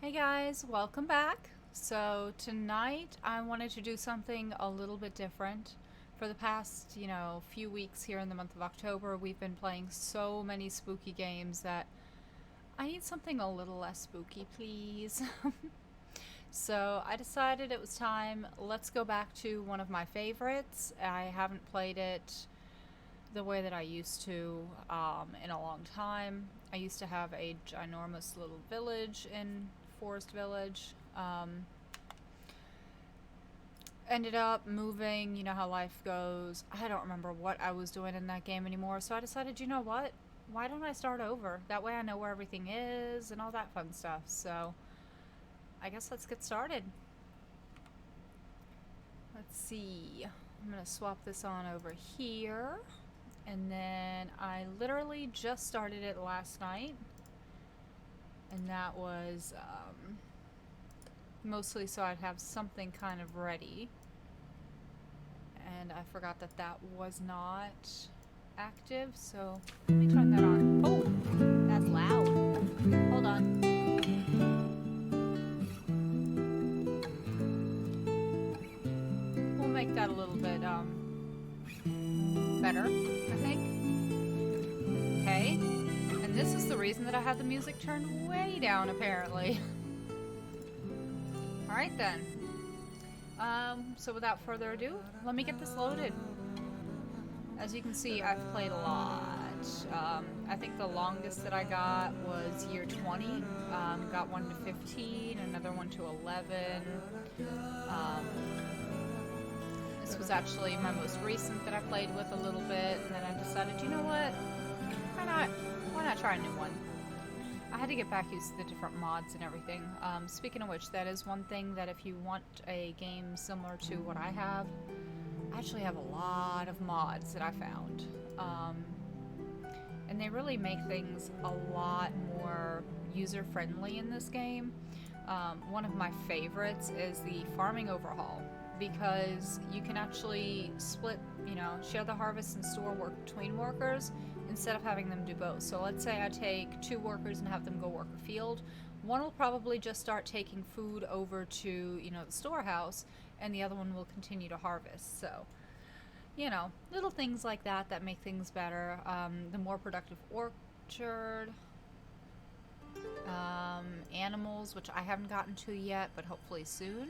Hey guys, welcome back. So tonight I wanted to do something a little bit different. For the past, few weeks here in the month of October, we've been playing so many spooky games that I need something a little less spooky, please. So I decided it was time. Let's go back to one of my favorites. I haven't played it the way that I used to in a long time. I used to have a ginormous little village in Forest Village. Ended up moving, you know how life goes. I don't remember what I was doing in that game anymore, so I decided, you know what? Why don't I start over? That way I know where everything is and all that fun stuff. So I guess let's get started. Let's see. I'm going to swap this on over here. And then I literally just started it last night. And that was mostly so I'd have something kind of ready. And I forgot that that was not active, so let me turn that on. Oh, that's loud. Hold on. We'll make that a little bit better, I think. Okay. And this is the reason that I had the music turned way down, apparently. Alright then. So without further ado, let me get this loaded. As you can see, I've played a lot. I think the longest that I got was year 20. Got one to 15, another one to 11. This was actually my most recent that I played with a little bit, and then I decided, you know what? Why not try a new one? I had to get back used to the different mods and everything. Speaking of which, that is one thing that if you want a game similar to what I have, I actually have a lot of mods that I found. And they really make things a lot more user-friendly in this game. One of my favorites is the farming overhaul, because you can actually split, share the harvest and store work between workers instead of having them do both. So let's say I take 2 workers and have them go work a field. One will probably just start taking food over to, the storehouse, and the other one will continue to harvest. So, little things like that that make things better. The more productive orchard. Animals, which I haven't gotten to yet, but hopefully soon.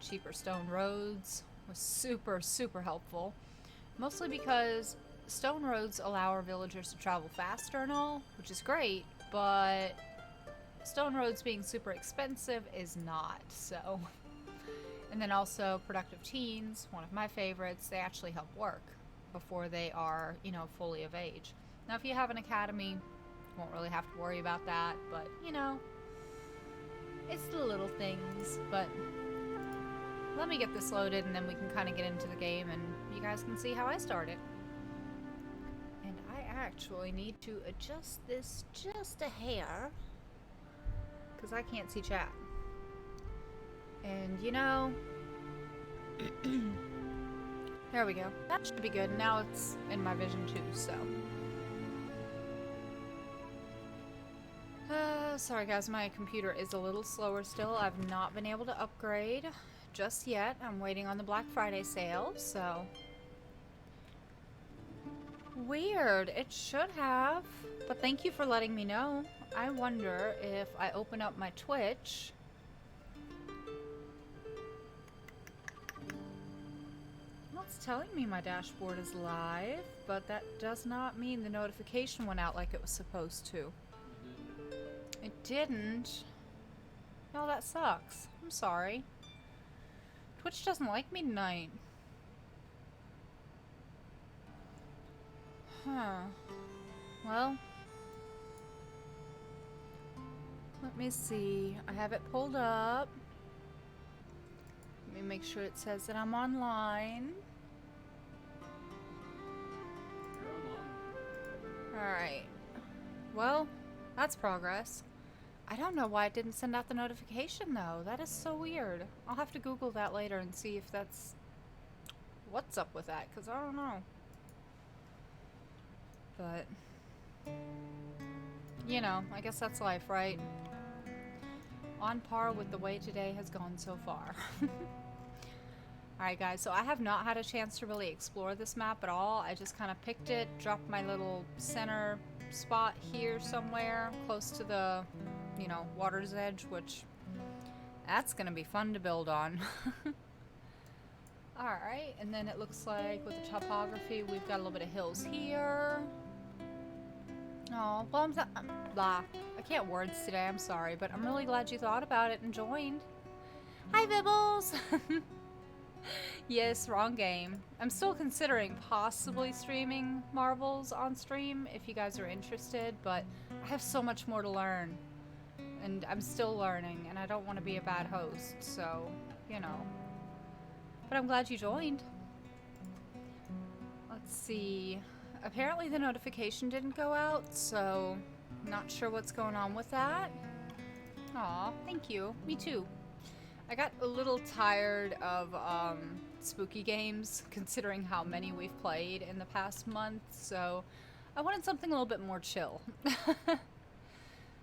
Cheaper stone roads was super, super helpful. Mostly because stone roads allow our villagers to travel faster and all, which is great, but stone roads being super expensive is not, so. And then also productive teens, one of my favorites, they actually help work before they are, fully of age. Now if you have an academy, you won't really have to worry about that, but, it's the little things. But let me get this loaded and then we can kind of get into the game and you guys can see how I started. And I actually need to adjust this just a hair because I can't see chat. And there we go. That should be good. Now it's in my vision too, so. Sorry guys, my computer is a little slower still. I've not been able to upgrade just yet. I'm waiting on the Black Friday sale, so. Weird. It should have, but thank you for letting me know. I wonder if I open up my Twitch. Well, it's telling me my dashboard is live, but that does not mean the notification went out like it was supposed to. It didn't. No, that sucks. I'm sorry. Twitch doesn't like me tonight. Huh. Well. Let me see. I have it pulled up. Let me make sure it says that I'm online. Alright. Well, that's progress. I don't know why it didn't send out the notification though. That is so weird. I'll have to Google that later and see if that's what's up with that, because I don't know. But You know, I guess that's life, right? On par with the way today has gone so far. Alright guys, so I have not had a chance to really explore this map at all. I just kind of picked it, dropped my little center spot here somewhere, close to the, you know, water's edge, which, that's gonna be fun to build on. Alright, and then it looks like with the topography, we've got a little bit of hills here. Oh, well, blah. I can't words today, I'm sorry, but I'm really glad you thought about it and joined. Hi, Bibbles! Yes, wrong game. I'm still considering possibly streaming Marvels on stream if you guys are interested, but I have so much more to learn. And I'm still learning, and I don't want to be a bad host, so, you know. But I'm glad you joined. Let's see. Apparently the notification didn't go out, so not sure what's going on with that. Aw, thank you. Me too. I got a little tired of spooky games, considering how many we've played in the past month, so I wanted something a little bit more chill.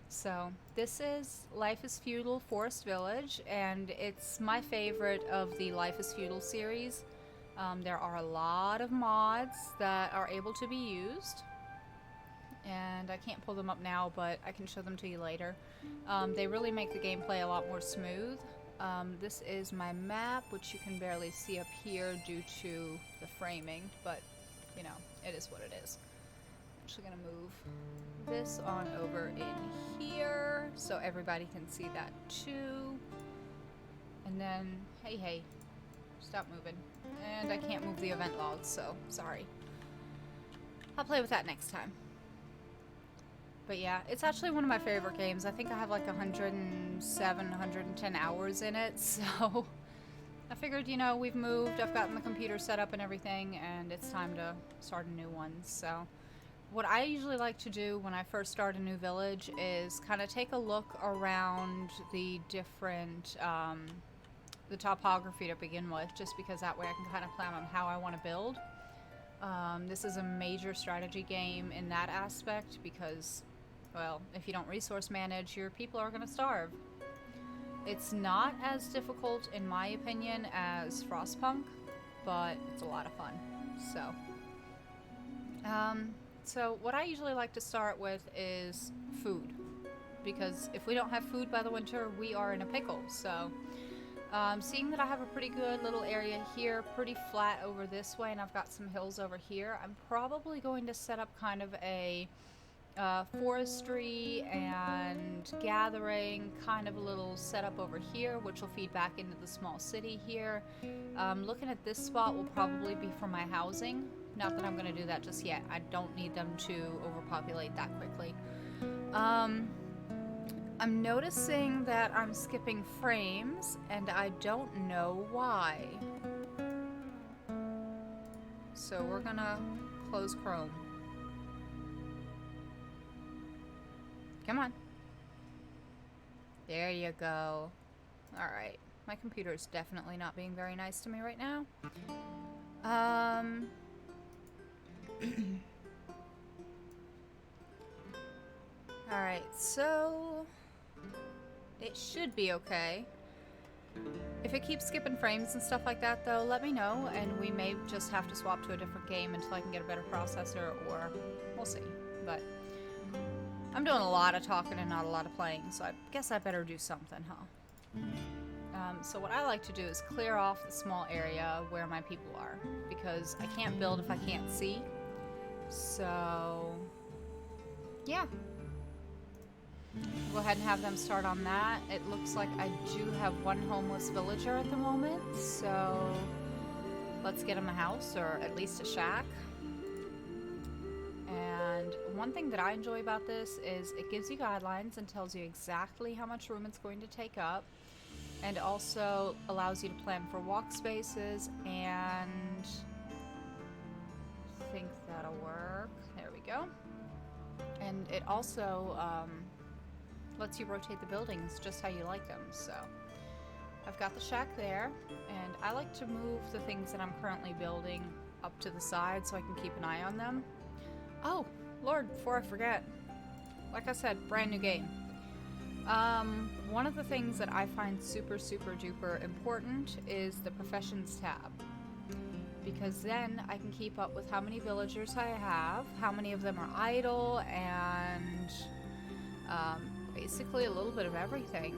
So, this is Life is Feudal Forest Village, and it's my favorite of the Life is Feudal series. There are a lot of mods that are able to be used, and I can't pull them up now, but I can show them to you later. They really make the gameplay a lot more smooth. This is my map, which you can barely see up here due to the framing, but, you know, it is what it is. I'm actually gonna move this on over in here so everybody can see that too. And then, hey, stop moving. And I can't move the event logs, so sorry. I'll play with that next time. But yeah, it's actually one of my favorite games. I think I have like 107, 110 hours in it, so I figured, you know, we've moved, I've gotten the computer set up and everything, and it's time to start a new one. So what I usually like to do when I first start a new village is kind of take a look around the different, the topography to begin with, just because that way I can kind of plan on how I want to build. This is a major strategy game in that aspect because, well, if you don't resource manage, your people are going to starve. It's not as difficult, in my opinion, as Frostpunk, but it's a lot of fun. So what I usually like to start with is food, because if we don't have food by the winter, we are in a pickle. So seeing that I have a pretty good little area here, pretty flat over this way, and I've got some hills over here, I'm probably going to set up kind of a forestry and gathering kind of a little setup over here, which will feed back into the small city here. Looking at this spot will probably be for my housing. Not that I'm going to do that just yet. I don't need them to overpopulate that quickly. I'm noticing that I'm skipping frames, and I don't know why. So we're gonna close Chrome. Come on. There you go. Alright. My computer is definitely not being very nice to me right now. Alright, so it should be okay. If it keeps skipping frames and stuff like that, though, let me know, and we may just have to swap to a different game until I can get a better processor, or we'll see. But I'm doing a lot of talking and not a lot of playing, so I guess I better do something, huh? So what I like to do is clear off the small area where my people are, because I can't build if I can't see. So yeah. Go ahead and have them start on that. It looks like I do have one homeless villager at the moment, so let's get him a house, or at least a shack. And one thing that I enjoy about this is it gives you guidelines and tells you exactly how much room it's going to take up, and also allows you to plan for walk spaces, and I think that'll work. There we go. And it also lets you rotate the buildings just how you like them. So I've got the shack there, and I like to move the things that I'm currently building up to the side so I can keep an eye on them. Oh, Lord, before I forget, like I said, brand new game. One of the things that I find super duper important is the professions tab. Because then I can keep up with how many villagers I have, how many of them are idle, and basically a little bit of everything.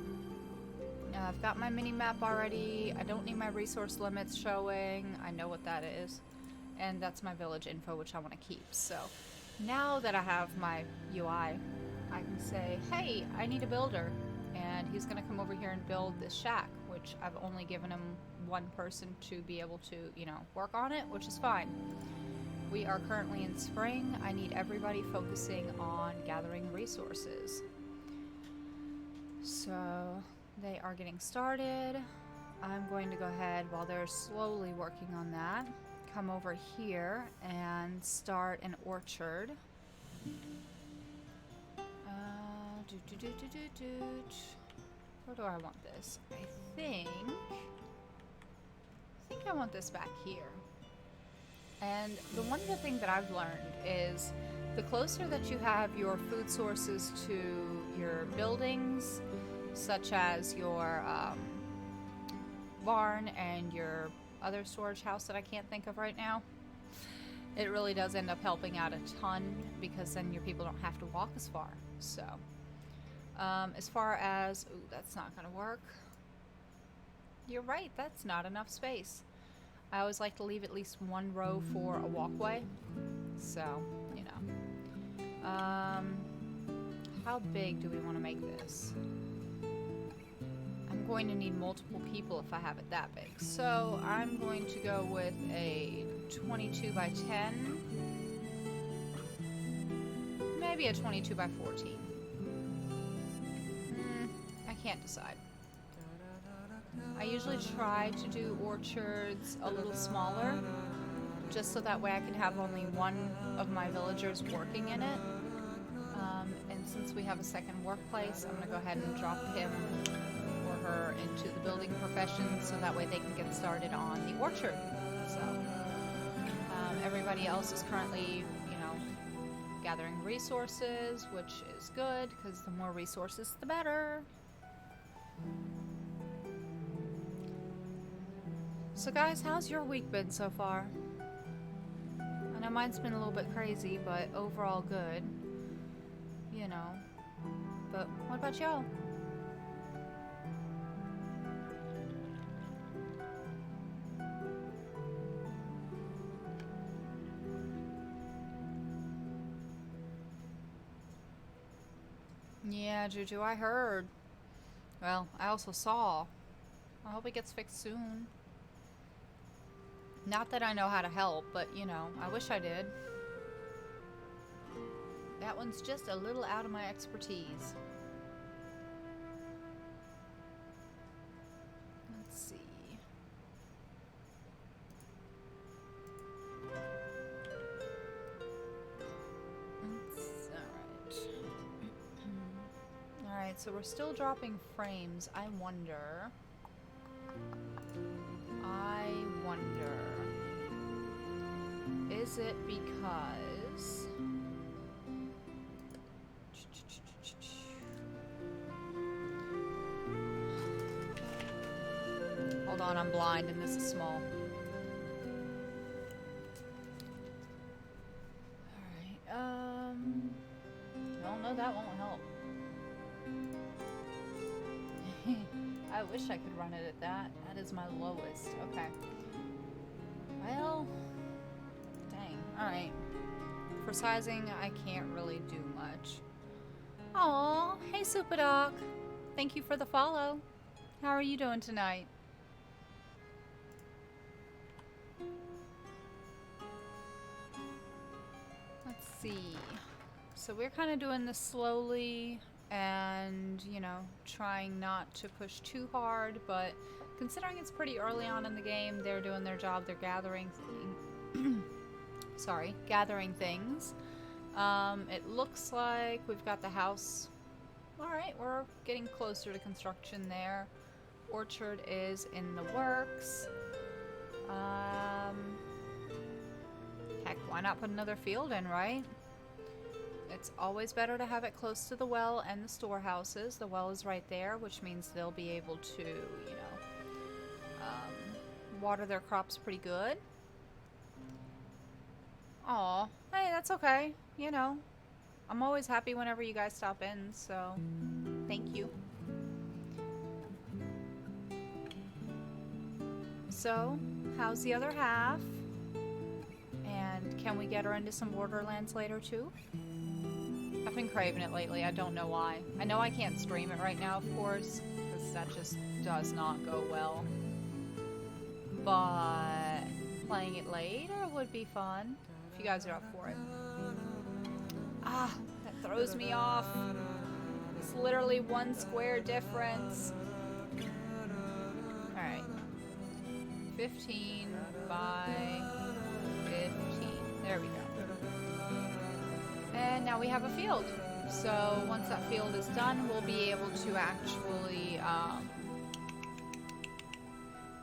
I've got my mini-map already. I don't need my resource limits showing. I know what that is. And that's my village info, which I want to keep. So now that I have my UI, I can say, hey, I need a builder. And he's going to come over here and build this shack, which I've only given him one person to be able to, you know, work on it, which is fine. We are currently in spring. I need everybody focusing on gathering resources. So they are getting started. I'm going to go ahead while they're slowly working on that, come over here and start an orchard. Where do I want this? I think I want this back here. And the wonderful thing that I've learned is the closer that you have your food sources to your buildings, such as your barn and your other storage house that I can't think of right now, it really does end up helping out a ton, because then your people don't have to walk as far. So as far as, ooh, that's not gonna work. You're right, that's not enough space. I always like to leave at least one row for a walkway. So, you know. How big do we want to make this? I'm going to need multiple people if I have it that big. So I'm going to go with a 22 by 10. Maybe a 22 by 14. I can't decide. I usually try to do orchards a little smaller, just so that way I can have only one of my villagers working in it. And since we have a second workplace, I'm going to go ahead and drop him or her into the building profession, so that way they can get started on the orchard. So everybody else is currently, you know, gathering resources, which is good, because the more resources, the better. So guys, how's your week been so far? I know mine's been a little bit crazy, but overall good. You know. But what about y'all? Yeah, Juju, I heard. Well, I also saw. I hope it gets fixed soon. Not that I know how to help, but, you know, I wish I did. That one's just a little out of my expertise. Let's see. Alright, so we're still dropping frames. I wonder... Is it because... Hold on, I'm blind and this is small. Alright, well, no, that won't help. I wish I could run it at that. That is my lowest. Okay. Well... Alright. For sizing, I can't really do much. Aw, hey Super Doc. Thank you for the follow. How are you doing tonight? Let's see. So we're kind of doing this slowly and, you know, trying not to push too hard, but considering it's pretty early on in the game, they're doing their job, they're gathering gathering things. It looks like we've got the house. Alright, we're getting closer to construction there. Orchard is in the works. Heck, why not put another field in, right? It's always better to have it close to the well and the storehouses. The well is right there, which means they'll be able to, you know, water their crops pretty good. Aw, hey, that's okay. You know, I'm always happy whenever you guys stop in, so thank you. So, how's the other half? And can we get her into some Borderlands later too? I've been craving it lately, I don't know why. I know I can't stream it right now, of course, because that just does not go well. But playing it later would be fun, if you guys are up for it. Ah, that throws me off. It's literally one square difference. Alright. 15 by 15. There we go. And now we have a field. So once that field is done, we'll be able to actually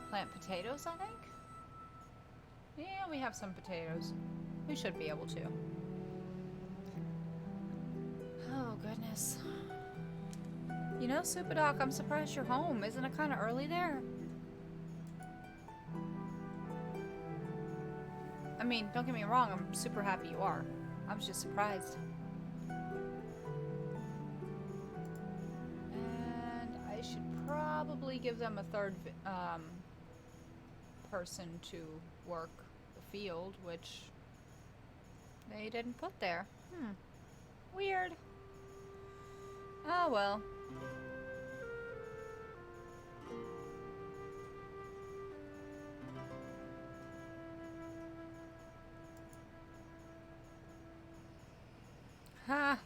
plant potatoes, I think? Yeah, we have some potatoes. We should be able to. Oh, goodness. You know, Super Doc, I'm surprised you're home. Isn't it kind of early there? I mean, don't get me wrong, I'm super happy you are. I was just surprised. And I should probably give them a third person to work the field, which they didn't put there. Weird. Oh well. Ha!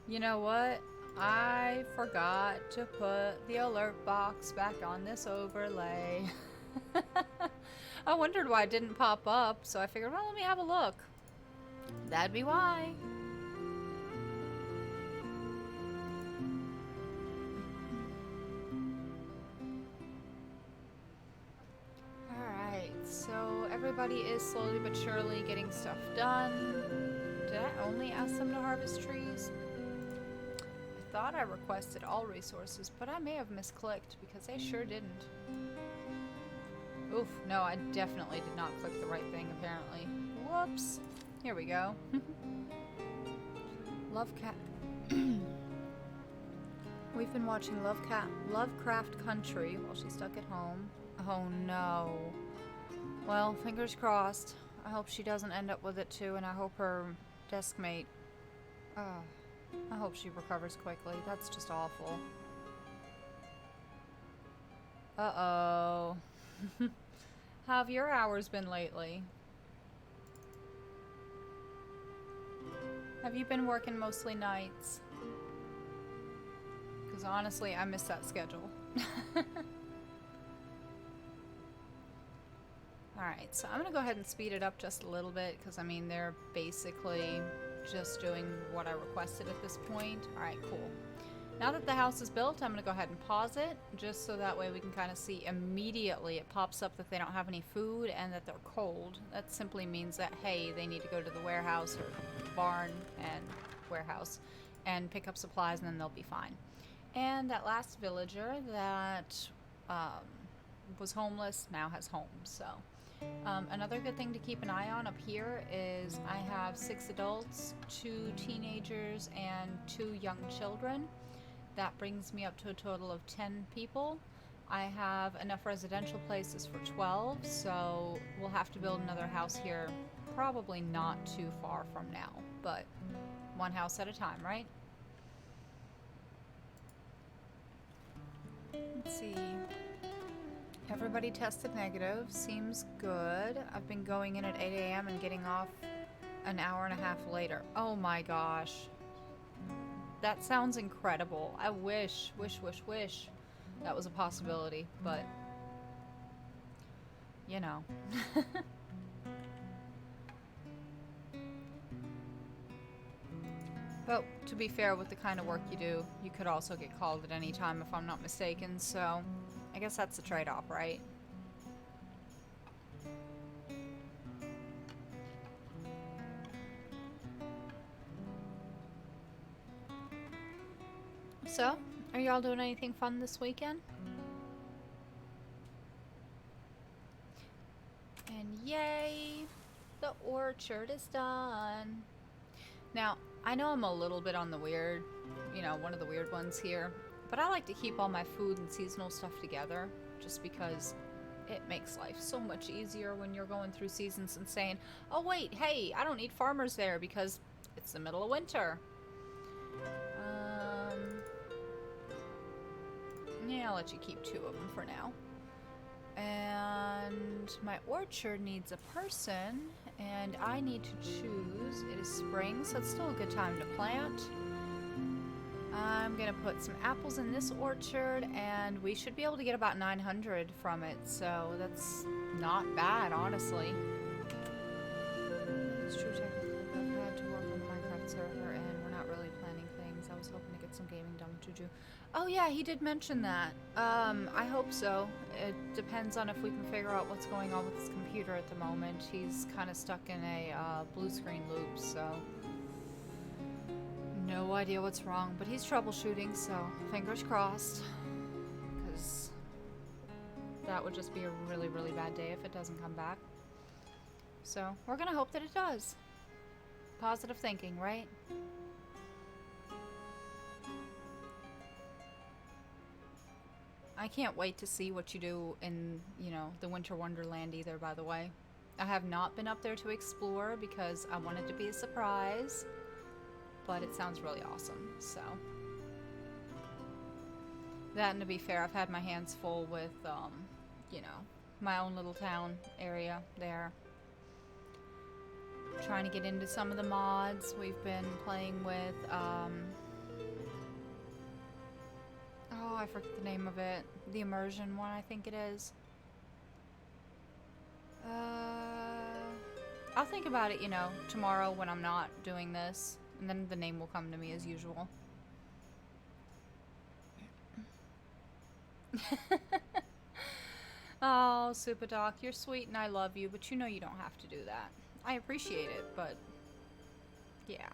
You know what? I forgot to put the alert box back on this overlay. I wondered why it didn't pop up, so I figured, well, let me have a look. That'd be why. Alright, so everybody is slowly but surely getting stuff done. Did I only ask them to harvest trees? I thought I requested all resources, but I may have misclicked because they sure didn't. Oof, no, I definitely did not click the right thing, apparently. Whoops. Here we go. We've been watching Lovecraft Country while she's stuck at home. Oh no. Well, fingers crossed. I hope she doesn't end up with it too, and I hope her desk mate... Oh, I hope she recovers quickly. That's just awful. Uh-oh. How have your hours been lately? Have you been working mostly nights? Because honestly, I miss that schedule. Alright, so I'm going to go ahead and speed it up just a little bit, because I mean, they're basically just doing what I requested at this point. Alright, cool. Now that the house is built, I'm going to go ahead and pause it, just so that way we can kind of see immediately it pops up that they don't have any food and that they're cold. That simply means that, hey, they need to go to the warehouse or barn and warehouse and pick up supplies, and then they'll be fine. And that last villager that was homeless now has homes, so... another good thing to keep an eye on up here is I have 6 adults, 2 teenagers, and 2 young children. That brings me up to a total of 10 people. I have enough residential places for 12, so we'll have to build another house here probably not too far from now, but one house at a time, right? Let's see. Everybody tested negative. Seems good. I've been going in at 8 a.m. and getting off an hour and a half later. Oh my gosh. That sounds incredible. I wish that was a possibility, but you know. But to be fair, with the kind of work you do, you could also get called at any time if I'm not mistaken, so I guess that's the trade-off, right? So, are y'all doing anything fun this weekend? And yay, the orchard is done. Now, I know I'm a little bit on the weird, one of the weird ones here, but I like to keep all my food and seasonal stuff together just because it makes life so much easier when you're going through seasons and saying, oh wait, hey, I don't need farmers there because it's the middle of winter. Yeah, I'll let you keep 2 of them for now. And my orchard needs a person, and I need to choose. It is spring, so it's still a good time to plant. I'm gonna put some apples in this orchard, and we should be able to get about 900 from it, so that's not bad, honestly. It's true, technically. I've had to work on the Minecraft server, and we're not really planning things. I was hoping to get some gaming done with Juju. Oh yeah, he did mention that. I hope so. It depends on if we can figure out what's going on with his computer at the moment. He's kind of stuck in a blue screen loop, so no idea what's wrong, but he's troubleshooting, so fingers crossed, because that would just be a really, really bad day if it doesn't come back. So we're gonna hope that it does. Positive thinking, right? I can't wait to see what you do in, the Winter Wonderland either, by the way. I have not been up there to explore because I wanted to be a surprise, but it sounds really awesome, so. That, and to be fair, I've had my hands full with, my own little town area there. Trying to get into some of the mods we've been playing with, oh, I forget the name of it. The immersion one, I think it is. I'll think about it, tomorrow when I'm not doing this. And then the name will come to me as usual. Oh, Super Doc, you're sweet and I love you, but you don't have to do that. I appreciate it, but yeah.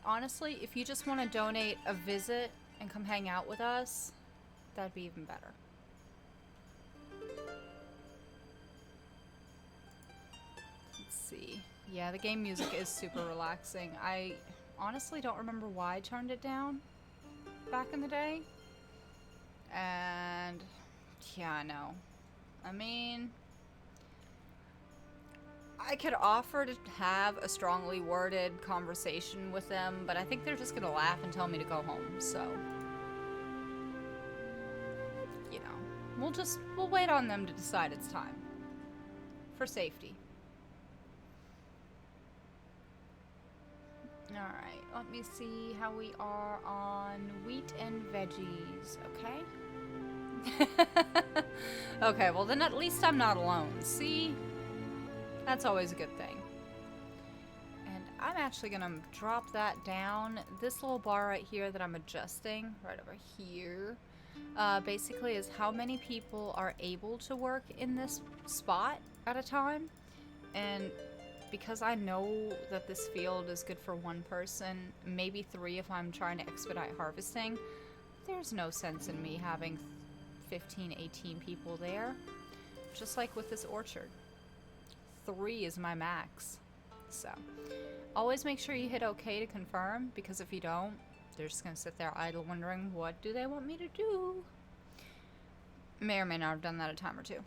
Honestly, if you just want to donate a visit and come hang out with us, that'd be even better. Let's see. Yeah, the game music is super relaxing. I honestly don't remember why I turned it down back in the day. And yeah, I know. I mean, I could offer to have a strongly worded conversation with them, but I think they're just gonna laugh and tell me to go home, so. We'll wait on them to decide it's time. For safety. Alright, let me see how we are on wheat and veggies, okay? Okay, well then at least I'm not alone, see? That's always a good thing. And I'm actually gonna drop that down. This little bar right here that I'm adjusting, right over here, basically is how many people are able to work in this spot at a time. And because I know that this field is good for 1 person, maybe 3 if I'm trying to expedite harvesting, there's no sense in me having 15, 18 people there. Just like with this orchard. 3 is my max. So, always make sure you hit OK to confirm, because if you don't, they're just going to sit there idle wondering, what do they want me to do? May or may not have done that a time or 2,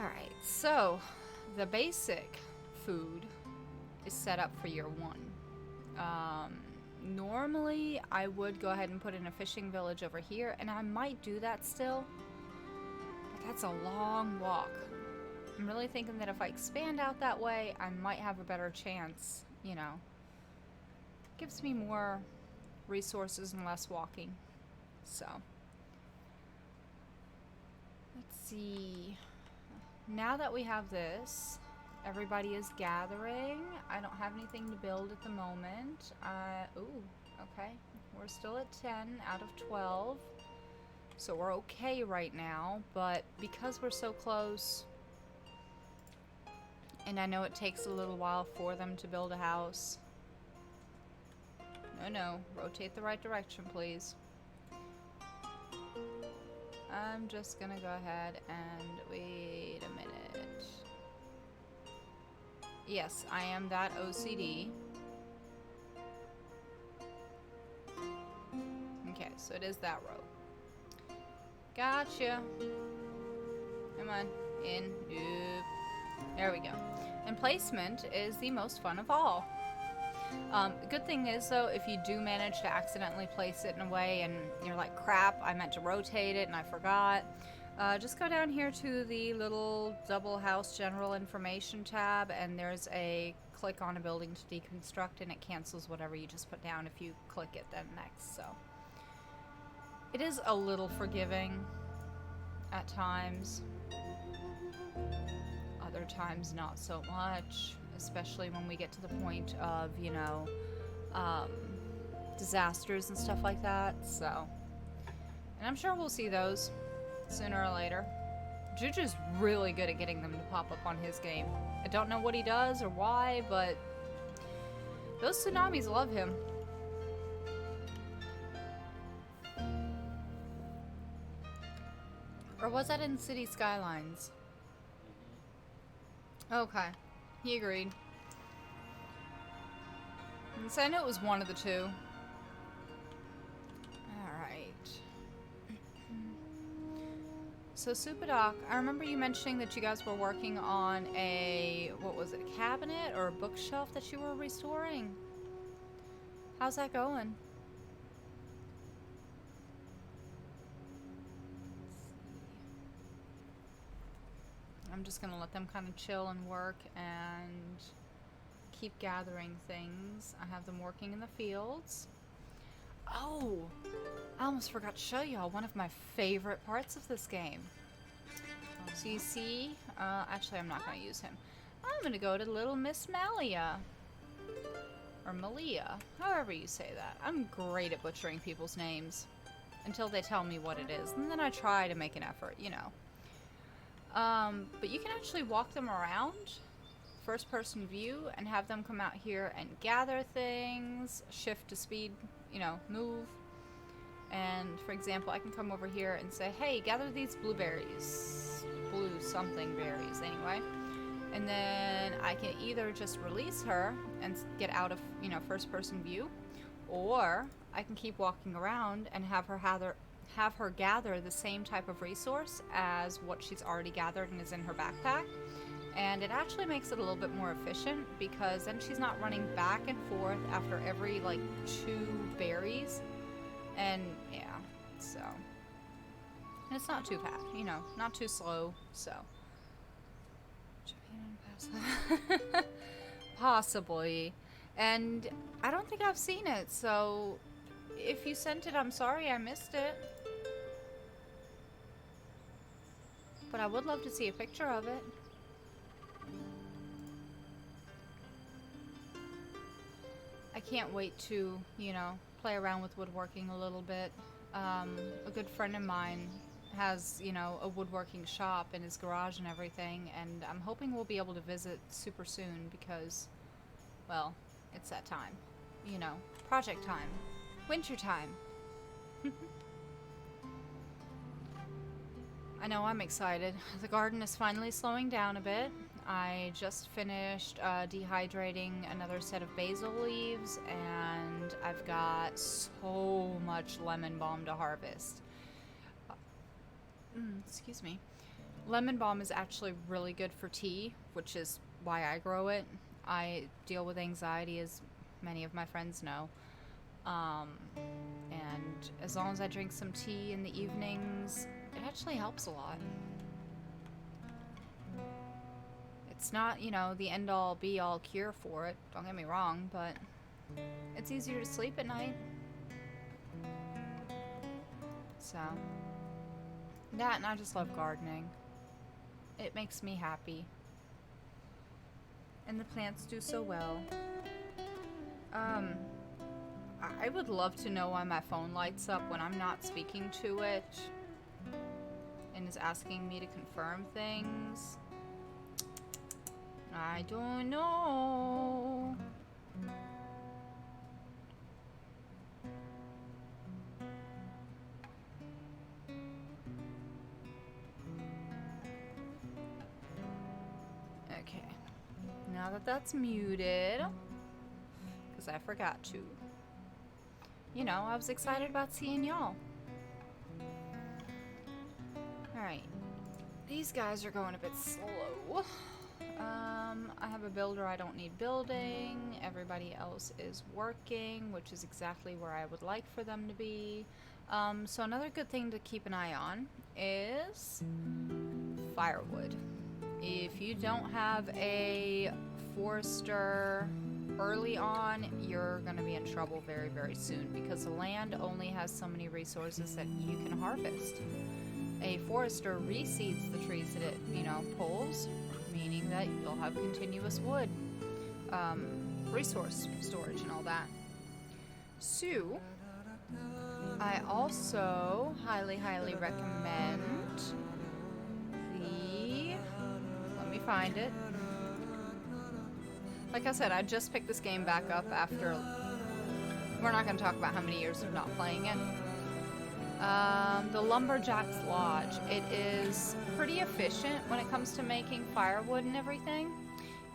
Alright, so the basic food is set up for year 1. Normally, I would go ahead and put in a fishing village over here, and I might do that still, but that's a long walk. I'm really thinking that if I expand out that way, I might have a better chance, Gives me more resources and less walking. So, let's see. Now that we have this, everybody is gathering. I don't have anything to build at the moment. Ooh, okay. We're still at 10 out of 12. So we're okay right now, but because we're so close, and I know it takes a little while for them to build a house, No, no. Rotate the right direction, please. I'm just gonna go ahead and wait a minute. Yes, I am that OCD. Okay, so it is that row. Gotcha. Come on. In. Nope. There we go. And placement is the most fun of all. The good thing is, though, if you do manage to accidentally place it in a way and you're like, crap, I meant to rotate it and I forgot, just go down here to the little double house general information tab, and there's a click on a building to deconstruct, and it cancels whatever you just put down if you click it then next. So it is a little forgiving at times. Other times not so much, especially when we get to the point of, you know, disasters and stuff like that. So, and I'm sure we'll see those sooner or later. Juju's really good at getting them to pop up on his game. I don't know what he does or why, but those tsunamis love him. Or was that in City Skylines? Okay. He agreed. And so I know it was one of the two. Alright. So Supadoc, I remember you mentioning that you guys were working on a, what was it, a cabinet or a bookshelf that you were restoring? How's that going? I'm just gonna let them kind of chill and work and keep gathering things. I have them working in the fields. Oh, I almost forgot to show y'all one of my favorite parts of this game. So you see, actually I'm not gonna use him. I'm gonna go to little Miss Malia. Or Malia, however you say that. I'm great at butchering people's names until they tell me what it is. And then I try to make an effort, you know. But you can actually walk them around, first person view, and have them come out here and gather things, shift to speed, you know, move. And for example, I can come over here and say, hey, gather these blueberries, blue something berries anyway. And then I can either just release her and get out of, you know, first person view, or I can keep walking around and have her gather the same type of resource as what she's already gathered and is in her backpack. And it actually makes it a little bit more efficient because then she's not running back and forth after every like 2 berries. And yeah, so. And it's not too fast, you know, not too slow, so. Possibly. And I don't think I've seen it, so if you sent it, I'm sorry I missed it. But I would love to see a picture of it. I can't wait to, you know, play around with woodworking a little bit. A good friend of mine has, you know, a woodworking shop in his garage and everything, and I'm hoping we'll be able to visit super soon because, well, it's that time. You know, project time. Winter time. I know, I'm excited. The garden is finally slowing down a bit. I just finished dehydrating another set of basil leaves, and I've got so much lemon balm to harvest. Excuse me. Lemon balm is actually really good for tea, which is why I grow it. I deal with anxiety, as many of my friends know. And as long as I drink some tea in the evenings, it actually helps a lot. It's not, you know, the end-all, be-all cure for it, don't get me wrong, but it's easier to sleep at night. So, that, and I just love gardening. It makes me happy. And the plants do so well. I would love to know why my phone lights up when I'm not speaking to it and is asking me to confirm things. I don't know. Now that that's muted, because I forgot to. You know, I was excited about seeing y'all. Alright. These guys are going a bit slow. I have a builder I don't need building. Everybody else is working, which is exactly where I would like for them to be. So another good thing to keep an eye on is firewood. If you don't have a forester early on, you're going to be in trouble very, very soon because the land only has so many resources that you can harvest. A forester reseeds the trees that it, you know, pulls, meaning that you'll have continuous wood, resource storage and all that. So, I also highly, highly recommend the, let me find it. Like I said, I just picked this game back up after, we're not going to talk about how many years of not playing it. The Lumberjack's Lodge. It is pretty efficient when it comes to making firewood and everything.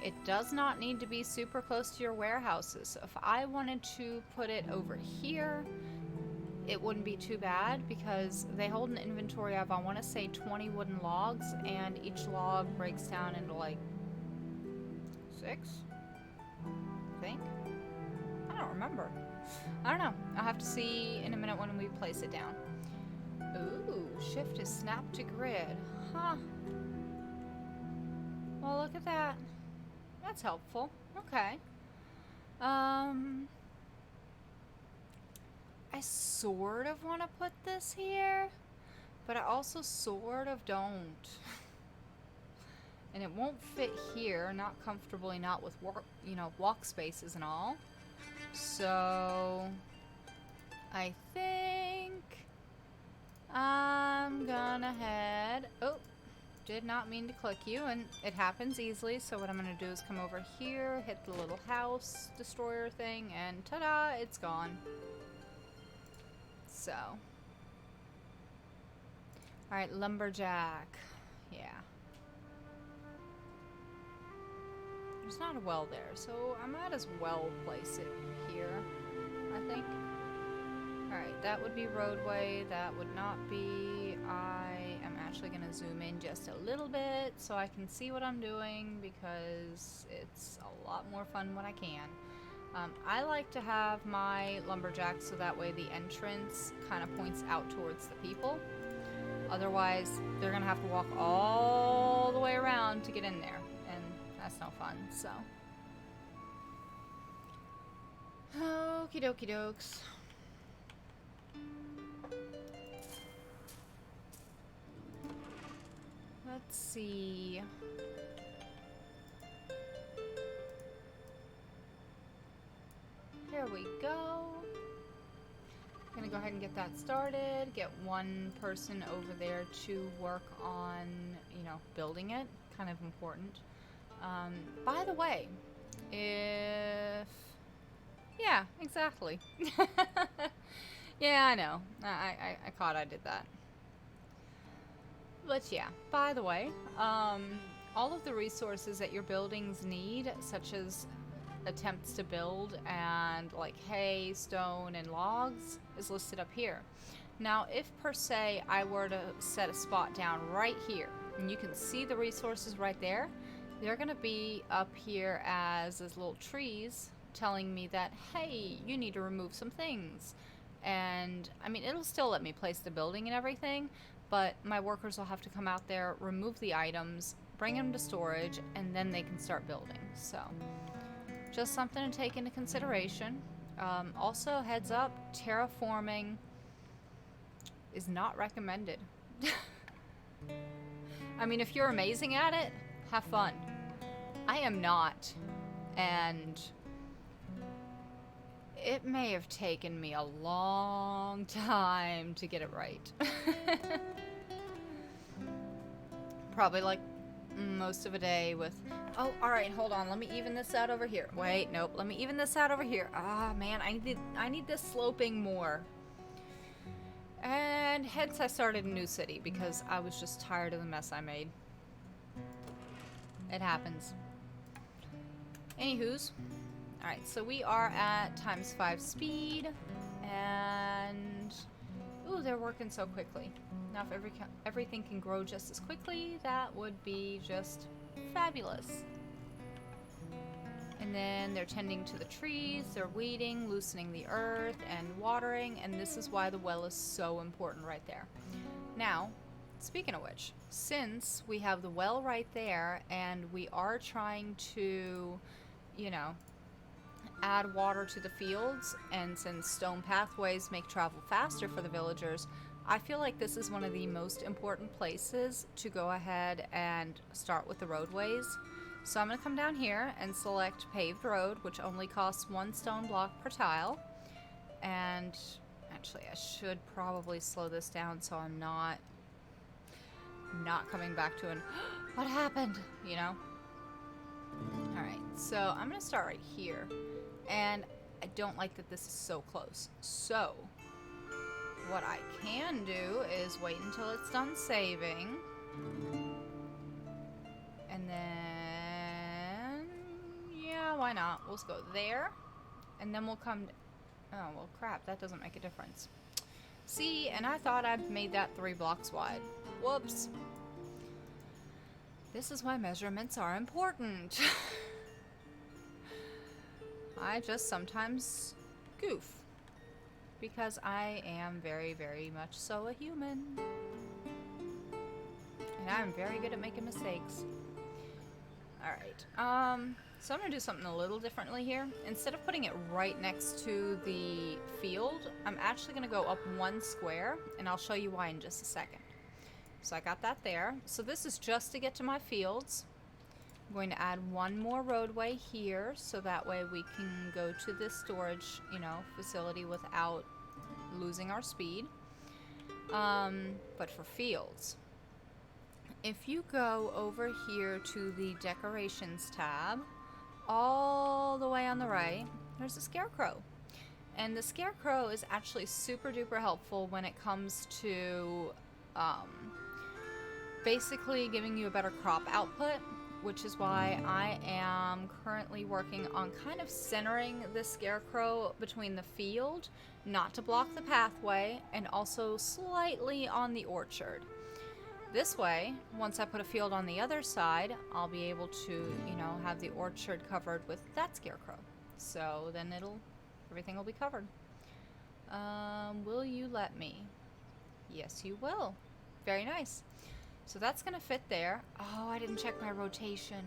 It does not need to be super close to your warehouses. So if I wanted to put it over here, it wouldn't be too bad because they hold an inventory of, I want to say, 20 wooden logs, and each log breaks down into like 6, I think. I don't remember. I don't know. I'll have to see in a minute when we place it down. Ooh, shift is snap to grid. Huh. Well, look at that. That's helpful. Okay. I sort of want to put this here, but I also sort of don't. And it won't fit here, not comfortably, not with work, you know, walk spaces and all. So I think I'm gonna head. Oh, did not mean to click you, and it happens easily. So what I'm gonna do is come over here, hit the little house destroyer thing, and ta-da, it's gone. So, all right, lumberjack. Yeah. There's not a well there, so I might as well place it here, I think. Alright, that would be roadway, that would not be. I am actually going to zoom in just a little bit so I can see what I'm doing because it's a lot more fun when I can. I like to have my lumberjack so that way the entrance kind of points out towards the people. Otherwise, they're going to have to walk all the way around to get in there. That's no fun, so. Okie dokie dokes. Let's see. Here we go. I'm gonna go ahead and get that started. Get one person over there to work on, you know, building it. Kind of important. By the way, if... Yeah, exactly. Yeah, I know. I caught I did that. But yeah, by the way, all of the resources that your buildings need, such as attempts to build and like hay, stone, and logs, is listed up here. Now, if per se I were to set a spot down right here, and you can see the resources right there, they're going to be up here as little trees telling me that, hey, you need to remove some things. And, I mean, it'll still let me place the building and everything, but my workers will have to come out there, remove the items, bring them to storage, and then they can start building. So, just something to take into consideration. Also, heads up, terraforming is not recommended. I mean, if you're amazing at it, have fun. I am not, and it may have taken me a long time to get it right. Probably like most of a day with, oh, alright, hold on, let me even this out over here. Wait, nope, let me even this out over here. Ah, man, I need this sloping more. And hence I started a new city because I was just tired of the mess I made. It happens. Anywho's. Alright, so we are at ×5 speed, and... Ooh, they're working so quickly. Now if everything can grow just as quickly, that would be just fabulous. And then they're tending to the trees, they're weeding, loosening the earth, and watering, and this is why the well is so important right there. Now, speaking of which, since we have the well right there, and we are trying to, you know, add water to the fields, and since stone pathways make travel faster for the villagers, I feel like this is one of the most important places to go ahead and start with the roadways. So I'm going to come down here and select paved road, which only costs 1 stone block per tile. And actually I should probably slow this down so I'm not coming back to an what happened, you know? Alright, so I'm going to start right here. And I don't like that this is so close. So what I can do is wait until it's done saving. And then, yeah, why not? We'll just go there. And then we'll come... Oh, well, crap. That doesn't make a difference. See, and I thought I'd made that 3 blocks wide. Whoops. This is why measurements are important. I just sometimes goof. Because I am very, very much so a human. And I'm very good at making mistakes. Alright, so I'm going to do something a little differently here. Instead of putting it right next to the field, I'm actually going to go up 1 square, and I'll show you why in just a second. So I got that there. So this is just to get to my fields. I'm going to add 1 more roadway here, so that way we can go to this storage, you know, facility without losing our speed. But for fields, if you go over here to the decorations tab, all the way on the right, there's a scarecrow. And the scarecrow is actually super duper helpful when it comes to basically giving you a better crop output, which is why I am currently working on kind of centering the scarecrow between the field, not to block the pathway, and also slightly on the orchard. This way, once I put a field on the other side, I'll be able to, you know, have the orchard covered with that scarecrow. So then everything will be covered. Will you let me? Yes, you will. Very nice. So that's gonna fit there. Oh, I didn't check my rotation.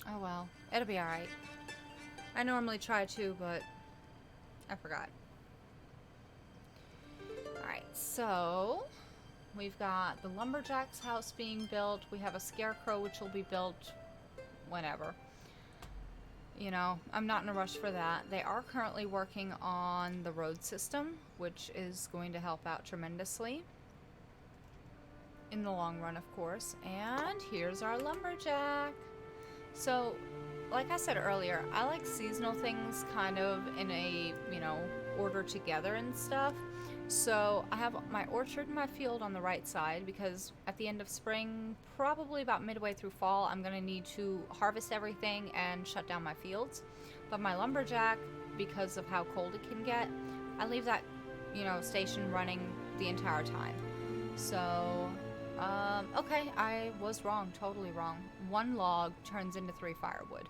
Oh well, it'll be alright. I normally try to, but I forgot. Alright, so we've got the lumberjack's house being built. We have a scarecrow which will be built whenever. You know, I'm not in a rush for that. They are currently working on the road system, which is going to help out tremendously. In the long run, of course. And here's our lumberjack. So, like I said earlier, I like seasonal things kind of in a, you know, order together and stuff. So I have my orchard and my field on the right side because at the end of spring, probably about midway through fall, I'm going to need to harvest everything and shut down my fields. But my lumberjack, because of how cold it can get, I leave that, you know, station running the entire time. So... okay, I was wrong, totally wrong. 1 log turns into 3 firewood,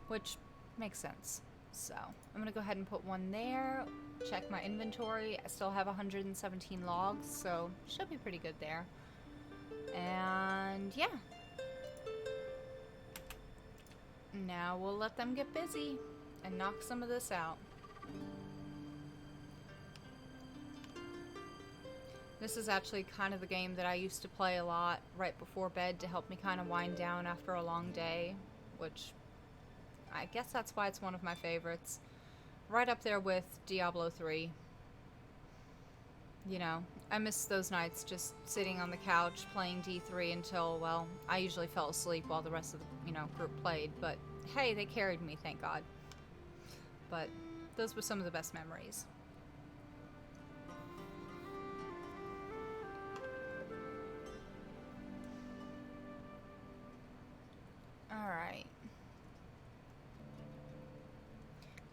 which makes sense. So, I'm gonna go ahead and put 1 there, check my inventory. I still have 117 logs, so should be pretty good there. And yeah. Now we'll let them get busy and knock some of this out. This is actually kind of the game that I used to play a lot right before bed to help me kind of wind down after a long day, which I guess that's why it's one of my favorites. Right up there with Diablo 3. You know, I miss those nights just sitting on the couch playing D3 until, well, I usually fell asleep while the rest of the, you know, group played, but hey, they carried me, thank God. But those were some of the best memories. Alright,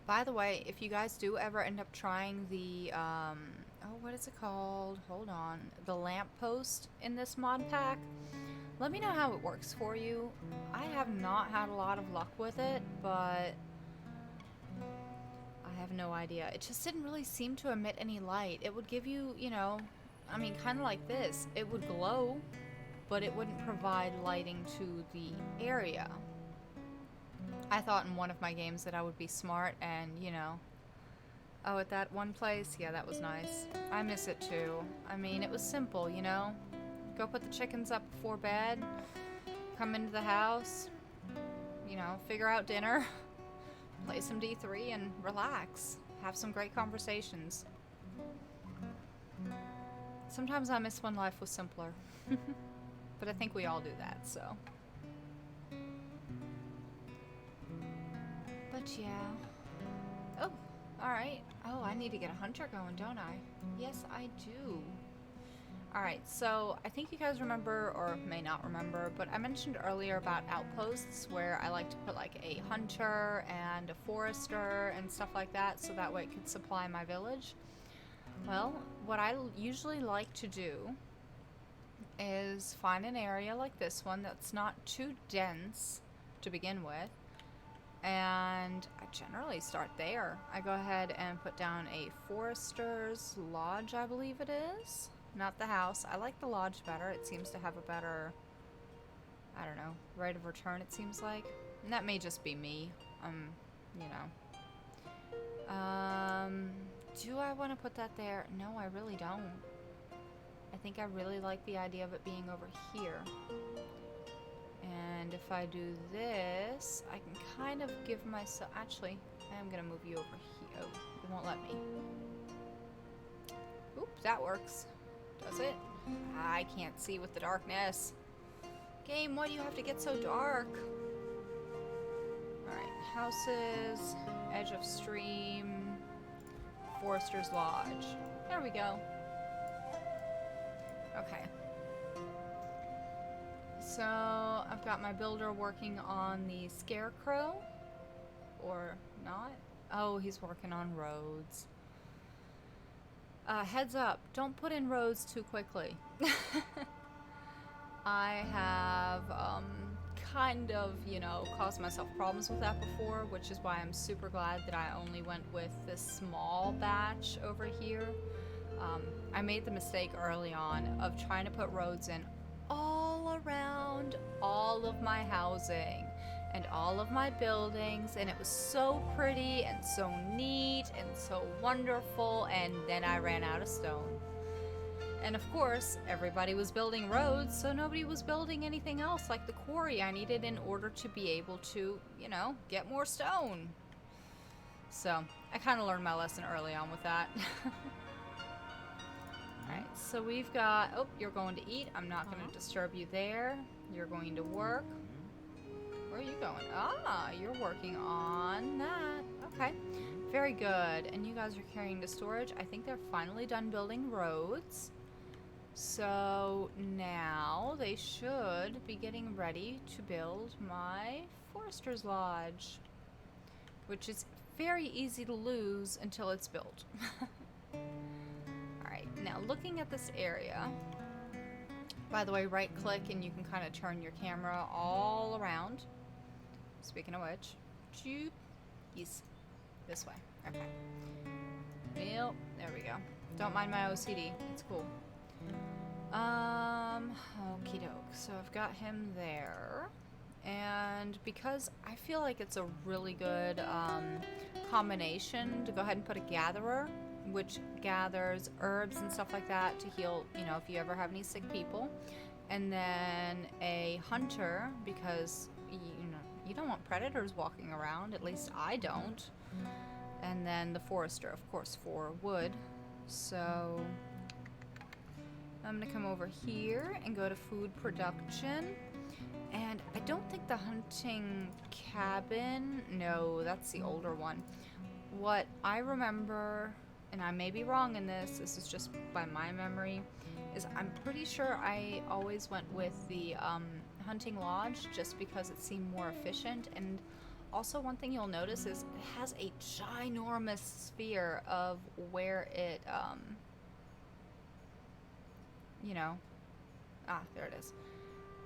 By the way, if you guys do ever end up trying the, oh, what is it called? Hold on. The lamppost in this mod pack, let me know how it works for you. I have not had a lot of luck with it, but I have no idea. It just didn't really seem to emit any light. It would give you, you know, I mean, kind of like this. It would glow, but it wouldn't provide lighting to the area. I thought in one of my games that I would be smart and, you know, oh, at that one place, yeah, that was nice. I miss it too. I mean, it was simple, you know? Go put the chickens up before bed, come into the house, you know, figure out dinner, play some D3 and relax. Have some great conversations. Sometimes I miss when life was simpler. But I think we all do that, so. But yeah. Oh, alright. Oh, I need to get a hunter going, don't I? Yes, I do. Alright, so I think you guys remember, or may not remember, but I mentioned earlier about outposts where I like to put like a hunter and a forester and stuff like that so that way it could supply my village. Well, what I usually like to do is find an area like this one that's not too dense to begin with, and I generally start there. I go ahead and put down a forester's lodge, I believe it is. Not the house. I like the lodge better. It seems to have a better, I don't know, rate of return, it seems like. And that may just be me. You know. Do I want to put that there? No, I really don't. I think I really like the idea of it being over here. And if I do this, I can kind of give myself... Actually, I am going to move you over here. Oh, it won't let me. Oop, that works. Does it? I can't see with the darkness. Game, why do you have to get so dark? Alright, houses, edge of stream, Forester's Lodge. There we go. Okay. So, I've got my builder working on the scarecrow. Or not. Oh, he's working on roads. Heads up, don't put in roads too quickly. I have kind of, you know, caused myself problems with that before, which is why I'm super glad that I only went with this small batch over here. I made the mistake early on of trying to put roads in all around all of my housing and all of my buildings, and it was so pretty and so neat and so wonderful, and then I ran out of stone. And of course, everybody was building roads, so nobody was building anything else like the quarry I needed in order to be able to, you know, get more stone. So, I kind of learned my lesson early on with that. Alright, so we've got... Oh, you're going to eat. I'm not going to disturb you there. You're going to work. Where are you going? Ah, you're working on that. Okay, very good. And you guys are carrying the storage. I think they're finally done building roads. So now they should be getting ready to build my Forester's Lodge, which is very easy to lose until it's built. Alright, now looking at this area, by the way, right click and you can kind of turn your camera all around. Speaking of which, choop, yes, this way. Okay. Well, there we go. Don't mind my OCD. It's cool. Okie doke. So I've got him there. And because I feel like it's a really good combination to go ahead and put a gatherer, which gathers herbs and stuff like that to heal, you know, if you ever have any sick people. And then a hunter, because, you know, you don't want predators walking around, at least I don't. And then the forester, of course, for wood. So I'm gonna come over here and go to food production. And I don't think the hunting cabin, no, that's the older one. What I remember, and I may be wrong in this is just by my memory, is I'm pretty sure I always went with the hunting lodge just because it seemed more efficient, and Also, one thing you'll notice is it has a ginormous sphere of where it, you know, there it is,